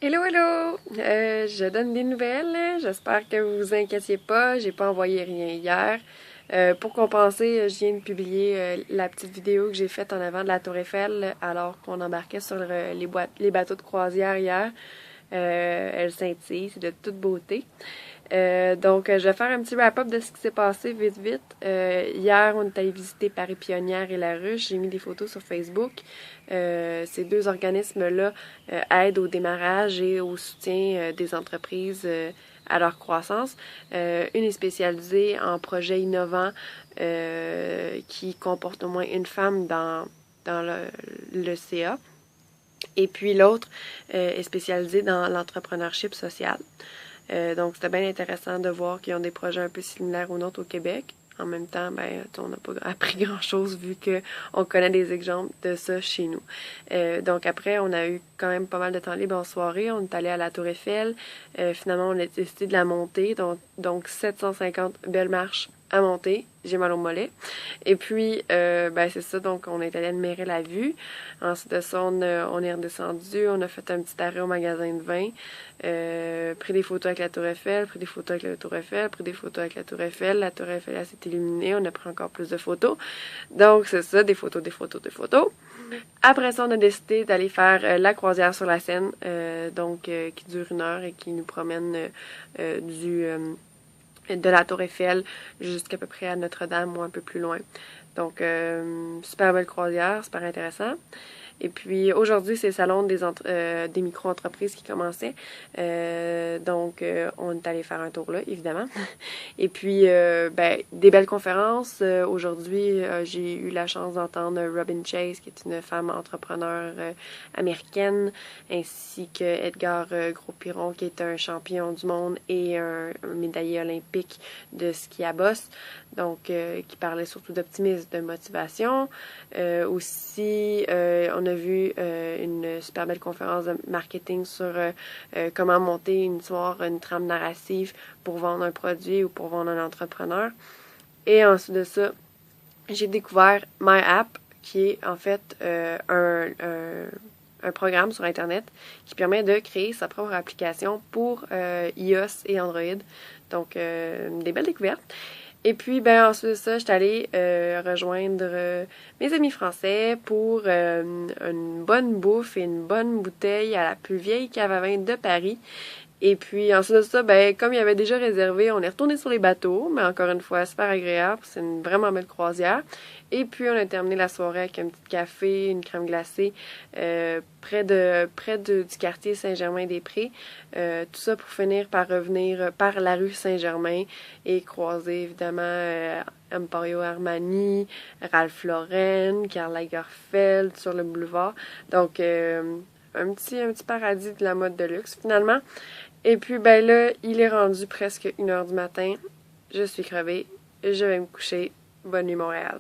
Hello, hello! Je donne des nouvelles. J'espère que vous vous inquiétiez pas. J'ai pas envoyé rien hier. Pour compenser, je viens de publier la petite vidéo que j'ai faite en avant de la Tour Eiffel alors qu'on embarquait sur les bateaux de croisière hier. Elle scintille, c'est de toute beauté. Je vais faire un petit wrap-up de ce qui s'est passé vite vite. Hier, on est allé visiter Paris Pionnière et La Ruche. J'ai mis des photos sur Facebook. Ces deux organismes-là aident au démarrage et au soutien des entreprises à leur croissance. Une est spécialisée en projets innovants qui comportent au moins une femme dans le CA. Et puis l'autre est spécialisée dans l'entrepreneurship social. Donc, c'était bien intéressant de voir qu'ils ont des projets un peu similaires aux nôtres au Québec. En même temps, on n'a pas appris grand-chose vu qu'on connaît des exemples de ça chez nous. Donc après, on a eu quand même pas mal de temps libre en soirée. On est allé à la Tour Eiffel. Finalement, on a décidé de la monter. Donc 750 belles marches à monter. J'ai mal au mollet. Et puis, c'est ça. Donc, on est allé admirer la vue. Ensuite de ça, on est redescendu. On a fait un petit arrêt au magasin de vin. Pris des photos avec la Tour Eiffel, pris des photos avec la Tour Eiffel, pris des photos avec la Tour Eiffel. La Tour Eiffel, elle s'est illuminée. On a pris encore plus de photos. Donc, c'est ça. Des photos, des photos, des photos. Après ça, on a décidé d'aller faire la croisière sur la Seine. Qui dure 1 heure et qui nous promène de la Tour Eiffel jusqu'à peu près à Notre-Dame ou un peu plus loin. Donc, super belle croisière, super intéressant. Et puis aujourd'hui, c'est le salon des micro-entreprises qui commençait. On est allé faire un tour là, évidemment. Et puis, des belles conférences. Aujourd'hui, j'ai eu la chance d'entendre Robin Chase, qui est une femme entrepreneur américaine, ainsi que Edgar Gros-Piron, qui est un champion du monde et un médaillé olympique de ski à bosse. Donc, qui parlait surtout d'optimisme, de motivation. Aussi, on a vu une super belle conférence de marketing sur comment monter une histoire, une trame narrative pour vendre un produit ou pour vendre un entrepreneur. Et ensuite de ça, j'ai découvert My App, qui est en fait un programme sur Internet qui permet de créer sa propre application pour iOS et Android. Donc, des belles découvertes. Et puis, ensuite de ça, j'étais allée rejoindre mes amis français pour une bonne bouffe et une bonne bouteille à la plus vieille cave à vin de Paris. Et puis, ensuite de ça, comme il y avait déjà réservé, on est retourné sur les bateaux, mais encore une fois, super agréable. C'est une vraiment belle croisière. Et puis, on a terminé la soirée avec un petit café, une crème glacée, près du quartier Saint-Germain-des-Prés. Tout ça pour finir par revenir par la rue Saint-Germain et croiser, évidemment, Emporio Armani, Ralph Lauren, Karl Lagerfeld sur le boulevard. Donc, un petit paradis de la mode de luxe, finalement. Et puis, là, il est rendu presque 1 heure du matin. Je suis crevée. Je vais me coucher. Bonne nuit, Montréal.